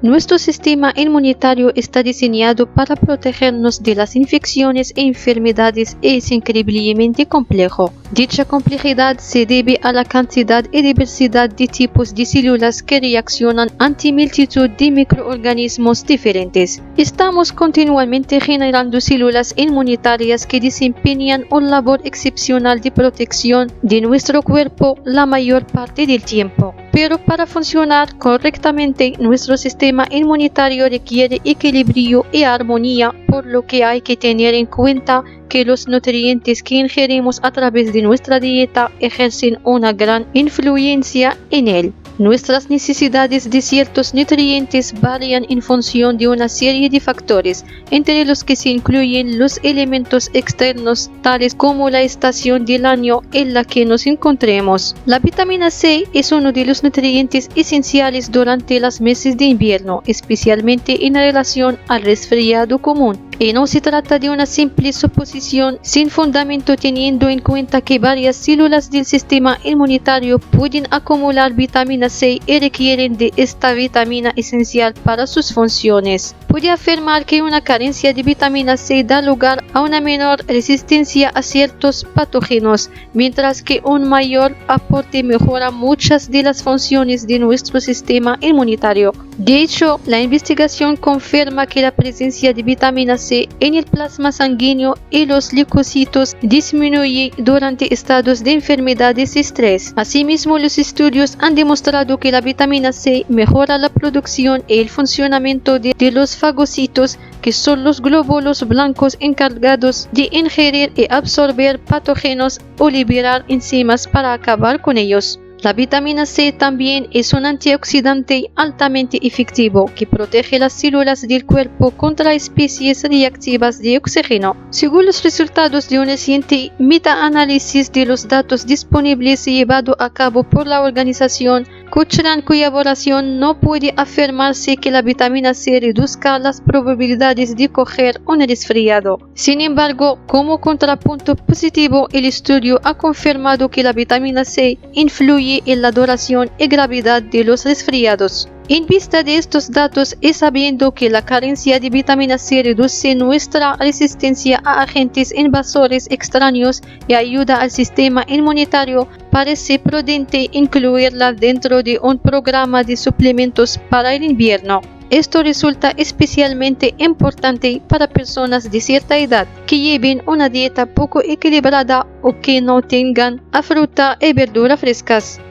Nuestro sistema inmunitario está diseñado para protegernos de las infecciones e enfermedades y es increíblemente complejo. Dicha complejidad se debe a la cantidad y diversidad de tipos de células que reaccionan ante multitud de microorganismos diferentes. Estamos continuamente generando células inmunitarias que desempeñan una labor excepcional de protección de nuestro cuerpo la mayor parte del tiempo. Pero para funcionar correctamente, nuestro sistema inmunitario requiere equilibrio y armonía, por lo que hay que tener en cuenta que los nutrientes que ingerimos a través de nuestra dieta ejercen una gran influencia en él. Nuestras necesidades de ciertos nutrientes varían en función de una serie de factores, entre los que se incluyen los elementos externos, tales como la estación del año en la que nos encontremos. La vitamina C es uno de los nutrientes esenciales durante los meses de invierno, especialmente en relación al resfriado común. Y no se trata de una simple suposición sin fundamento, teniendo en cuenta que varias células del sistema inmunitario pueden acumular vitamina C y requieren de esta vitamina esencial para sus funciones. Puede afirmar que una carencia de vitamina C da lugar a una menor resistencia a ciertos patógenos, mientras que un mayor aporte mejora muchas de las funciones de nuestro sistema inmunitario. De hecho, la investigación confirma que la presencia de vitamina C en el plasma sanguíneo y los leucocitos disminuye durante estados de enfermedades y estrés. Asimismo, los estudios han demostrado que la vitamina C mejora la producción y el funcionamiento de los fagocitos, que son los glóbulos blancos encargados de ingerir y absorber patógenos o liberar enzimas para acabar con ellos. La vitamina C también es un antioxidante altamente efectivo que protege las células del cuerpo contra especies reactivas de oxígeno. Según los resultados de un reciente metaanálisis de los datos disponibles llevado a cabo por la organización Cochrane Colaboración, no puede afirmarse que la vitamina C reduzca las probabilidades de coger un resfriado. Sin embargo, como contrapunto positivo, el estudio ha confirmado que la vitamina C influye en la duración y gravedad de los resfriados. En vista de estos datos y sabiendo que la carencia de vitamina C reduce nuestra resistencia a agentes invasores extraños y ayuda al sistema inmunitario, parece prudente incluirla dentro de un programa de suplementos para el invierno. Esto resulta especialmente importante para personas de cierta edad que lleven una dieta poco equilibrada o que no tengan a fruta y verdura frescas.